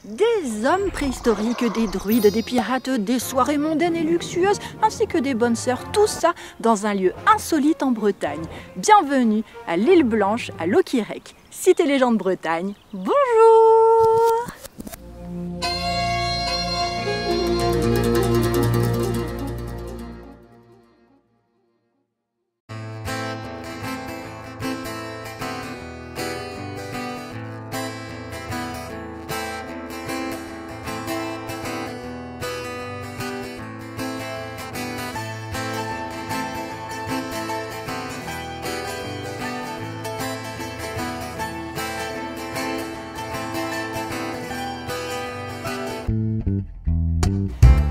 Des hommes préhistoriques, des druides, des pirates, des soirées mondaines et luxueuses, ainsi que des bonnes sœurs, tout ça dans un lieu insolite en Bretagne. Bienvenue à l'île Blanche, à Locquirec, cité légende Bretagne. Bonjour!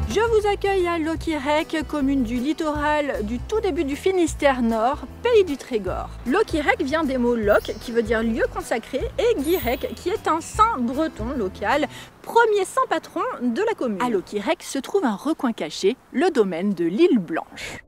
Je vous accueille à Locquirec, commune du littoral du tout début du Finistère Nord, pays du Trégor. Locquirec vient des mots loc, qui veut dire lieu consacré, et guirec, qui est un saint breton local, premier saint patron de la commune. À Locquirec se trouve un recoin caché, le domaine de l'île Blanche.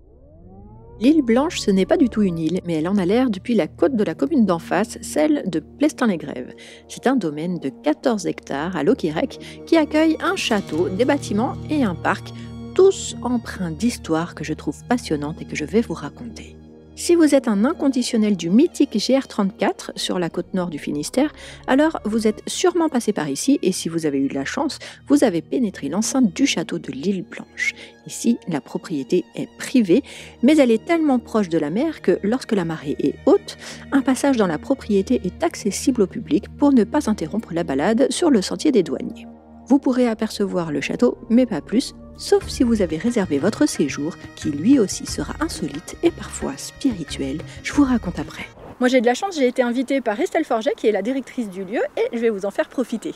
L'île Blanche, ce n'est pas du tout une île, mais elle en a l'air depuis la côte de la commune d'en face, celle de Plestin-les-Grèves. C'est un domaine de 14 hectares à Locquirec qui accueille un château, des bâtiments et un parc, tous empreints d'histoire que je trouve passionnante et que je vais vous raconter. Si vous êtes un inconditionnel du mythique GR34 sur la côte nord du Finistère, alors vous êtes sûrement passé par ici et si vous avez eu de la chance, vous avez pénétré l'enceinte du château de l'île Blanche. Ici, la propriété est privée, mais elle est tellement proche de la mer que lorsque la marée est haute, un passage dans la propriété est accessible au public pour ne pas interrompre la balade sur le sentier des douaniers. Vous pourrez apercevoir le château, mais pas plus, sauf si vous avez réservé votre séjour, qui lui aussi sera insolite et parfois spirituel. Je vous raconte après. Moi j'ai de la chance, j'ai été invitée par Estelle Forget, qui est la directrice du lieu, et je vais vous en faire profiter.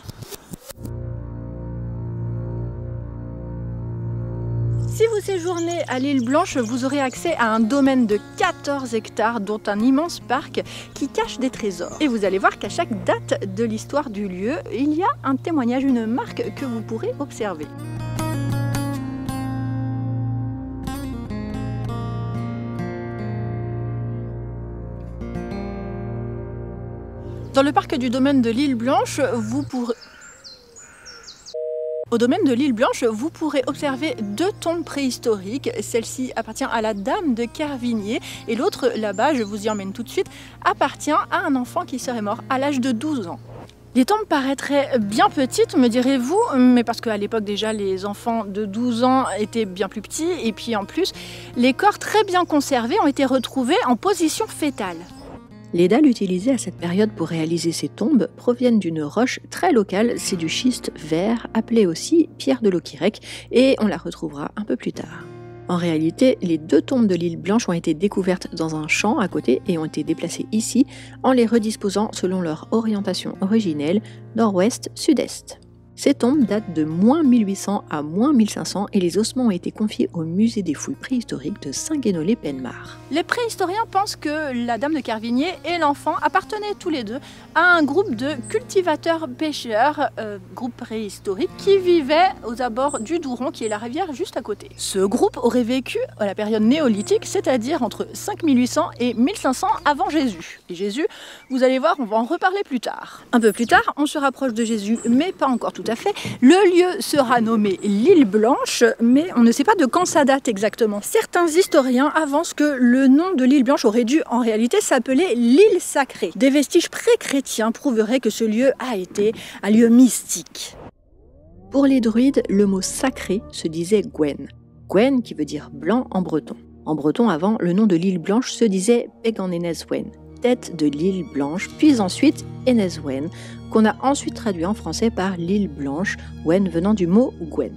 Si vous séjournez à l'île Blanche, vous aurez accès à un domaine de 14 hectares, dont un immense parc qui cache des trésors. Et vous allez voir qu'à chaque date de l'histoire du lieu, il y a un témoignage, une marque que vous pourrez observer. Dans le parc du domaine de l'île Blanche, Au domaine de l'île Blanche, vous pourrez observer deux tombes préhistoriques. Celle-ci appartient à la dame de Kervigné et l'autre, là-bas, je vous y emmène tout de suite, appartient à un enfant qui serait mort à l'âge de 12 ans. Les tombes paraîtraient bien petites, me direz-vous, mais parce qu'à l'époque déjà les enfants de 12 ans étaient bien plus petits et puis en plus, les corps très bien conservés ont été retrouvés en position fétale. Les dalles utilisées à cette période pour réaliser ces tombes proviennent d'une roche très locale, c'est du schiste vert, appelé aussi pierre de Locquirec, et on la retrouvera un peu plus tard. En réalité, les deux tombes de l'île Blanche ont été découvertes dans un champ à côté et ont été déplacées ici en les redisposant selon leur orientation originelle, nord-ouest-sud-est. Ces tombes datent de moins 1800 à moins 1500 et les ossements ont été confiés au musée des fouilles préhistoriques de Saint-Guénolé-Penmar. Les préhistoriens pensent que la dame de Kervigné et l'enfant appartenaient tous les deux à un groupe de cultivateurs-pêcheurs, groupe préhistorique, qui vivait aux abords du Douron, qui est la rivière juste à côté. Ce groupe aurait vécu à la période néolithique, c'est-à-dire entre 5800 et 1500 avant Jésus. Et Jésus, vous allez voir, on va en reparler plus tard. Un peu plus tard, on se rapproche de Jésus, mais pas encore tout à fait. Le lieu sera nommé l'île Blanche, mais on ne sait pas de quand ça date exactement. Certains historiens avancent que le nom de l'île Blanche aurait dû en réalité s'appeler l'île sacrée. Des vestiges pré-chrétiens prouveraient que ce lieu a été un lieu mystique. Pour les druides, le mot sacré se disait Gwen. Gwen qui veut dire blanc en breton. En breton avant, le nom de l'île Blanche se disait Peganenezwen, tête de l'île Blanche, puis ensuite Enezwen, qu'on a ensuite traduit en français par l'île Blanche, Wen venant du mot Gwen.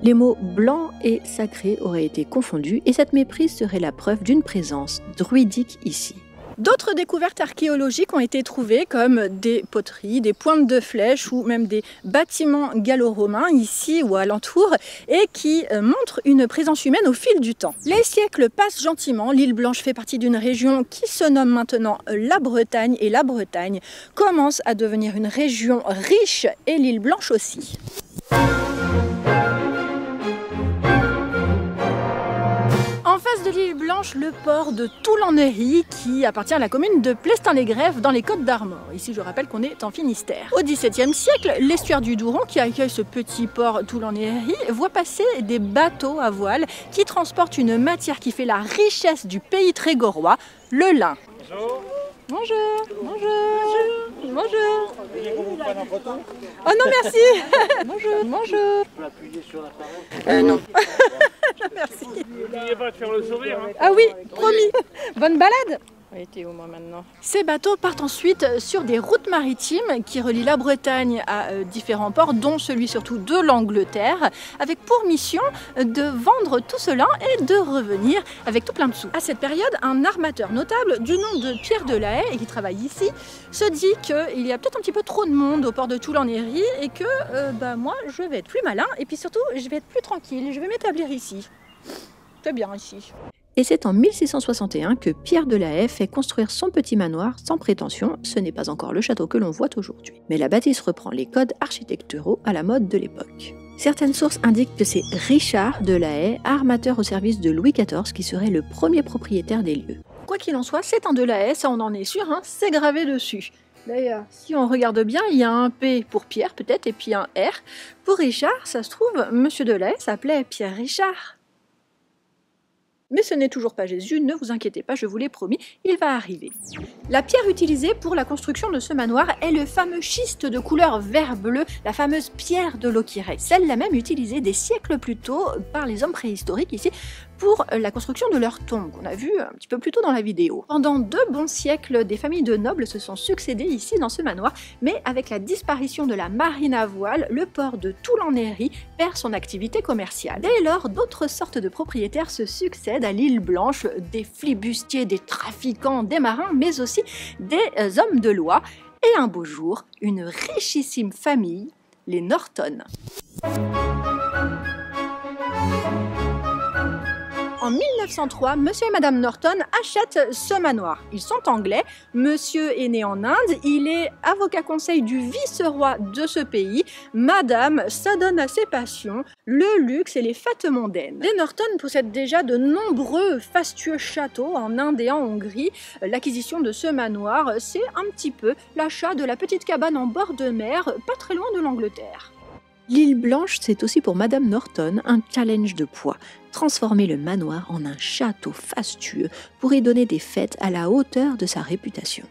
Les mots blanc et sacré auraient été confondus et cette méprise serait la preuve d'une présence druidique ici. D'autres découvertes archéologiques ont été trouvées comme des poteries, des pointes de flèches ou même des bâtiments gallo-romains ici ou alentour et qui montrent une présence humaine au fil du temps. Les siècles passent gentiment, l'île Blanche fait partie d'une région qui se nomme maintenant la Bretagne et la Bretagne commence à devenir une région riche et l'île Blanche aussi. En face de de l'île Blanche, le port de Toul-en-Neury qui appartient à la commune de Plestin-les-Grèves dans les Côtes d'Armor. Ici, je rappelle qu'on est en Finistère. Au XVIIe siècle, l'estuaire du Douron qui accueille ce petit port Toul-en-Neury voit passer des bateaux à voile qui transportent une matière qui fait la richesse du pays trégorrois, le lin. Bonjour. Bonjour. Bonjour. Bonjour. Oh non, merci. Bonjour. Bonjour. Je peux appuyer sur l'appareil Non. Merci. N'oubliez pas de faire le sourire. Hein. Ah oui, promis. Bonne balade. Elle était où moi maintenant? Ces bateaux partent ensuite sur des routes maritimes qui relient la Bretagne à différents ports, dont celui surtout de l'Angleterre, avec pour mission de vendre tout cela et de revenir avec tout plein de sous. À cette période, un armateur notable du nom de Pierre de la Haye, et qui travaille ici, se dit qu'il y a peut-être un petit peu trop de monde au port de Toul-en-Neury et que moi je vais être plus malin et puis surtout je vais être plus tranquille, je vais m'établir ici. C'est bien ici. Et c'est en 1661 que Pierre de la Haye fait construire son petit manoir sans prétention. Ce n'est pas encore le château que l'on voit aujourd'hui. Mais la bâtisse reprend les codes architecturaux à la mode de l'époque. Certaines sources indiquent que c'est Richard de la Haye, armateur au service de Louis XIV, qui serait le premier propriétaire des lieux. Quoi qu'il en soit, c'est un de la Haye, ça on en est sûr, hein, c'est gravé dessus. D'ailleurs, si on regarde bien, il y a un P pour Pierre peut-être, et puis un R. Pour Richard, ça se trouve, Monsieur de la Haye s'appelait Pierre Richard. Mais ce n'est toujours pas Jésus, ne vous inquiétez pas, je vous l'ai promis, il va arriver. La pierre utilisée pour la construction de ce manoir est le fameux schiste de couleur vert-bleu, la fameuse pierre de Lokirec, celle-là même utilisée des siècles plus tôt par les hommes préhistoriques ici pour la construction de leur tombe, qu'on a vu un petit peu plus tôt dans la vidéo. Pendant 2 bons siècles, des familles de nobles se sont succédées ici dans ce manoir, mais avec la disparition de la marine à voile, le port de Toul-en-Neury perd son activité commerciale. Dès lors, d'autres sortes de propriétaires se succèdent à l'île Blanche, des flibustiers, des trafiquants, des marins, mais aussi des hommes de loi. Et un beau jour, une richissime famille, les Norton. En 1903, Monsieur et Madame Norton achètent ce manoir. Ils sont anglais, Monsieur est né en Inde, il est avocat conseil du vice-roi de ce pays, Madame s'adonne à ses passions, le luxe et les fêtes mondaines. Les Norton possèdent déjà de nombreux fastueux châteaux en Inde et en Hongrie. L'acquisition de ce manoir, c'est un petit peu l'achat de la petite cabane en bord de mer, pas très loin de l'Angleterre. L'île Blanche, c'est aussi pour Madame Norton un challenge de poids. Transformer le manoir en un château fastueux pour y donner des fêtes à la hauteur de sa réputation.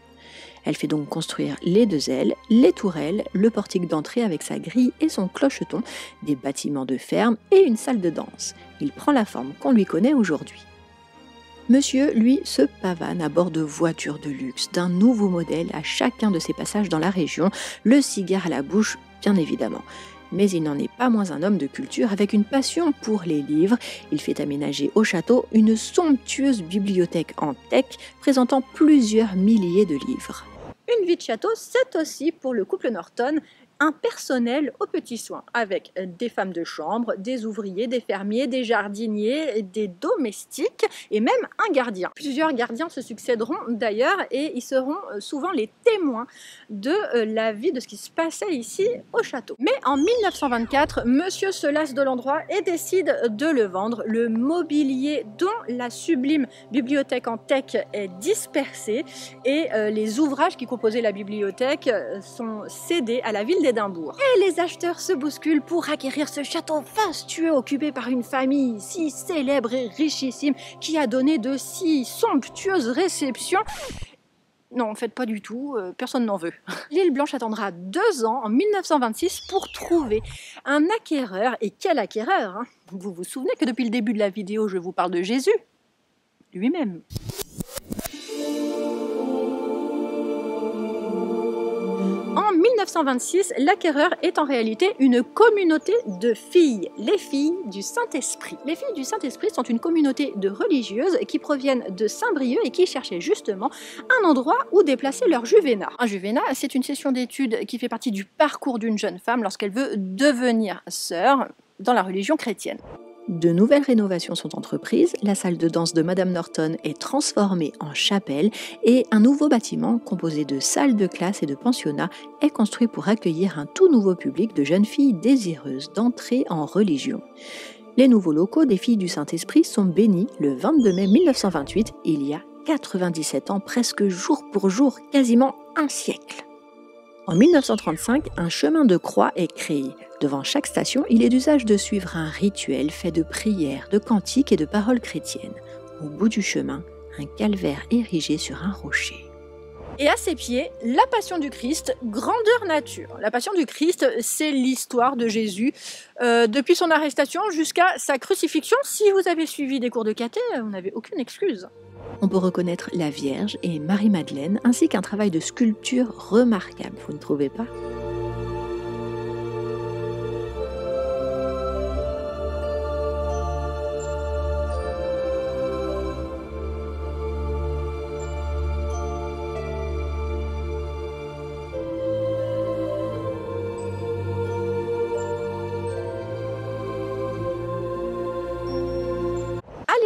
Elle fait donc construire les 2 ailes, les tourelles, le portique d'entrée avec sa grille et son clocheton, des bâtiments de ferme et une salle de danse. Il prend la forme qu'on lui connaît aujourd'hui. Monsieur, lui, se pavane à bord de voitures de luxe, d'un nouveau modèle à chacun de ses passages dans la région, le cigare à la bouche, bien évidemment. Mais il n'en est pas moins un homme de culture avec une passion pour les livres. Il fait aménager au château une somptueuse bibliothèque en teck présentant plusieurs milliers de livres. Une vie de château, c'est aussi pour le couple Norton un personnel aux petits soins, avec des femmes de chambre, des ouvriers, des fermiers, des jardiniers, des domestiques et même un gardien. Plusieurs gardiens se succéderont d'ailleurs et ils seront souvent les témoins de la vie, de ce qui se passait ici au château. Mais en 1924, monsieur se lasse de l'endroit et décide de le vendre. Le mobilier dont la sublime bibliothèque en teck est dispersé et les ouvrages qui composaient la bibliothèque sont cédés à la ville d'Édimbourg. Et les acheteurs se bousculent pour acquérir ce château fastueux occupé par une famille si célèbre et richissime qui a donné de si somptueuses réceptions. Non, en fait pas du tout, personne n'en veut. L'île Blanche attendra 2 ans, en 1926, pour trouver un acquéreur. Et quel acquéreur, hein? Vous vous souvenez que depuis le début de la vidéo, je vous parle de Jésus lui-même. En 1926, l'acquéreur est en réalité une communauté de filles, les filles du Saint-Esprit. Les filles du Saint-Esprit sont une communauté de religieuses qui proviennent de Saint-Brieuc et qui cherchaient justement un endroit où déplacer leur juvénat. Un juvénat, c'est une session d'études qui fait partie du parcours d'une jeune femme lorsqu'elle veut devenir sœur dans la religion chrétienne. De nouvelles rénovations sont entreprises, la salle de danse de Madame Norton est transformée en chapelle et un nouveau bâtiment composé de salles de classe et de pensionnats est construit pour accueillir un tout nouveau public de jeunes filles désireuses d'entrer en religion. Les nouveaux locaux des Filles du Saint-Esprit sont bénis le 22 mai 1928, il y a 97 ans, presque jour pour jour, quasiment un siècle. En 1935, un chemin de croix est créé. Devant chaque station, il est d'usage de suivre un rituel fait de prières, de cantiques et de paroles chrétiennes. Au bout du chemin, un calvaire érigé sur un rocher. Et à ses pieds, la Passion du Christ, grandeur nature. La Passion du Christ, c'est l'histoire de Jésus depuis son arrestation jusqu'à sa crucifixion. Si vous avez suivi des cours de caté, vous n'avez aucune excuse. On peut reconnaître la Vierge et Marie-Madeleine, ainsi qu'un travail de sculpture remarquable, vous ne trouvez pas ?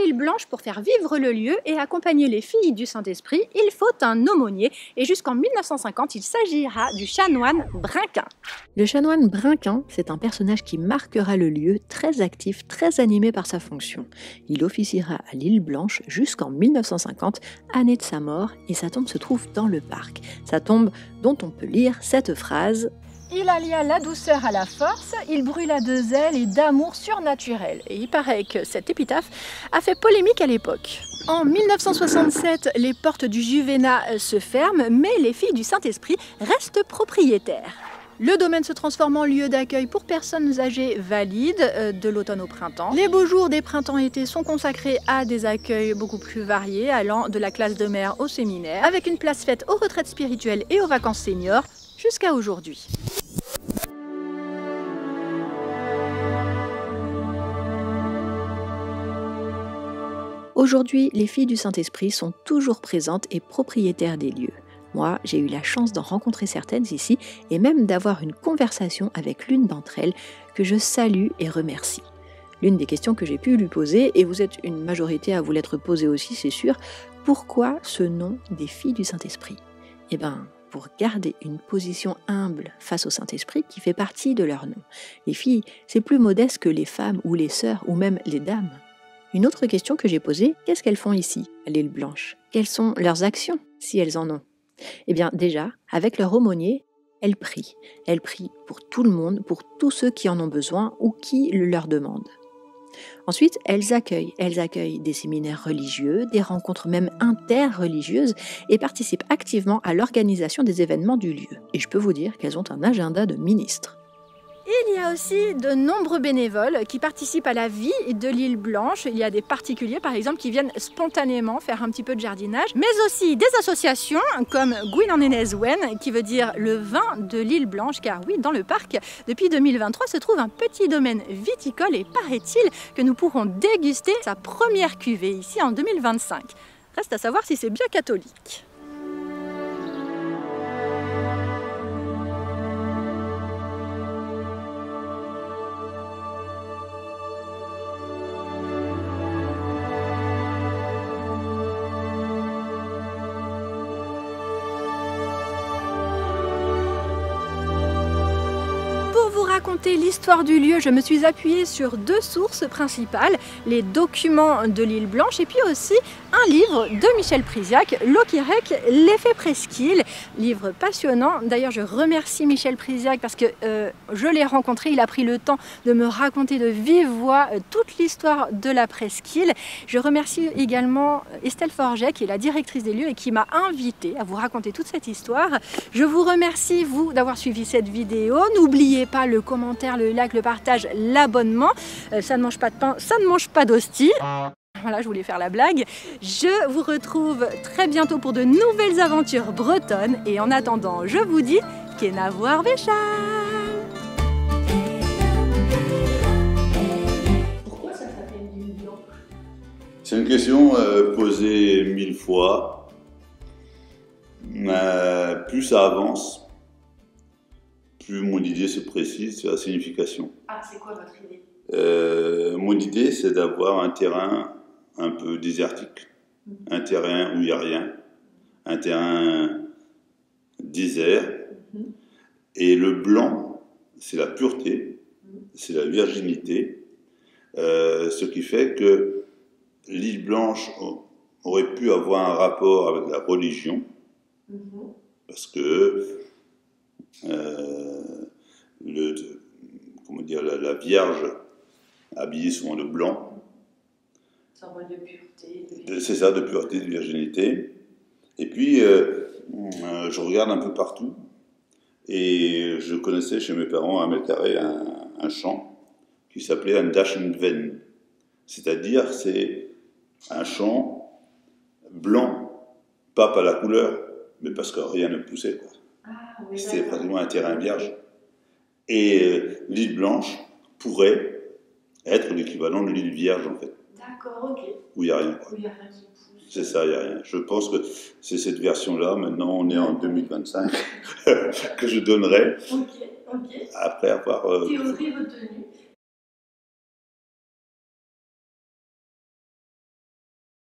L'île Blanche, pour faire vivre le lieu et accompagner les filles du Saint-Esprit, il faut un aumônier et jusqu'en 1950, il s'agira du chanoine Brinquin. Le chanoine Brinquin, c'est un personnage qui marquera le lieu, très actif, très animé par sa fonction. Il officiera à l'île Blanche jusqu'en 1950, année de sa mort, et sa tombe se trouve dans le parc. Sa tombe dont on peut lire cette phrase: il allia la douceur à la force, il brûla de zèle et d'amour surnaturel. Et il paraît que cette épitaphe a fait polémique à l'époque. En 1967, les portes du Juvénat se ferment, mais les filles du Saint-Esprit restent propriétaires. Le domaine se transforme en lieu d'accueil pour personnes âgées valides de l'automne au printemps. Les beaux jours des printemps-été sont consacrés à des accueils beaucoup plus variés, allant de la classe de mère au séminaire, avec une place faite aux retraites spirituelles et aux vacances seniors, jusqu'à aujourd'hui. Aujourd'hui, les Filles du Saint-Esprit sont toujours présentes et propriétaires des lieux. Moi, j'ai eu la chance d'en rencontrer certaines ici et même d'avoir une conversation avec l'une d'entre elles que je salue et remercie. L'une des questions que j'ai pu lui poser, et vous êtes une majorité à vous l'être posée aussi, c'est sûr, pourquoi ce nom des Filles du Saint-Esprit ? Eh bien, pour garder une position humble face au Saint-Esprit qui fait partie de leur nom. Les filles, c'est plus modeste que les femmes ou les sœurs ou même les dames. Une autre question que j'ai posée, qu'est-ce qu'elles font ici, à l'île Blanche ? Quelles sont leurs actions, si elles en ont ? Eh bien déjà, avec leur aumônier, elles prient. Elles prient pour tout le monde, pour tous ceux qui en ont besoin ou qui le leur demandent. Ensuite, elles accueillent des séminaires religieux, des rencontres même interreligieuses et participent activement à l'organisation des événements du lieu. Et je peux vous dire qu'elles ont un agenda de ministres. Il y a aussi de nombreux bénévoles qui participent à la vie de l'île Blanche. Il y a des particuliers, par exemple, qui viennent spontanément faire un petit peu de jardinage, mais aussi des associations comme Gwynn-en-Enez-Wen, qui veut dire le vin de l'île Blanche, car oui, dans le parc, depuis 2023, se trouve un petit domaine viticole et paraît-il que nous pourrons déguster sa première cuvée ici en 2025. Reste à savoir si c'est bien catholique. Raconter l'histoire du lieu, je me suis appuyée sur deux sources principales, les documents de l'île Blanche et puis aussi un livre de Michel Priziac, L'eau qui rec, l'effet presqu'île, livre passionnant. D'ailleurs, je remercie Michel Priziac parce que je l'ai rencontré, il a pris le temps de me raconter de vive voix toute l'histoire de la presqu'île. Je remercie également Estelle Forget, qui est la directrice des lieux et qui m'a invitée à vous raconter toute cette histoire. Je vous remercie, vous, d'avoir suivi cette vidéo. N'oubliez pas le commentaire, le like, le partage, l'abonnement. Ça ne mange pas de pain, ça ne mange pas d'hostie. Voilà, je voulais faire la blague. Je vous retrouve très bientôt pour de nouvelles aventures bretonnes. Et en attendant, je vous dis Kenavoar Béchal. Pourquoi ça s'appelle l'île Blanche ? C'est une question posée 1000 fois. Plus ça avance, plus mon idée se précise sur la signification. Ah, c'est quoi votre idée ? Mon idée, c'est d'avoir un terrain un peu désertique, un terrain où il n'y a rien, un terrain désert. Et le blanc, c'est la pureté, c'est la virginité, Ce qui fait que l'île Blanche aurait pu avoir un rapport avec la religion, parce que comment dire, la Vierge habillée souvent de blanc, Symbole de pureté. c'est ça, de pureté, de virginité. Et puis, je regarde un peu partout, et je connaissais chez mes parents à Melcarré un champ qui s'appelait un Daschenven, c'est-à-dire c'est un champ blanc, pas par la couleur, mais parce que rien ne poussait, quoi. Ah, oui, C'était d'accord. pratiquement un terrain vierge. Et l'île Blanche pourrait être l'équivalent de l'île Vierge, en fait, D'accord, ok. où il n'y a rien, quoi. Où il n'y a rien qui pousse. C'est ça, il n'y a rien. Je pense que c'est cette version-là, maintenant on est en 2025, que je donnerai Ok, ok. après avoir... Théorie retenue.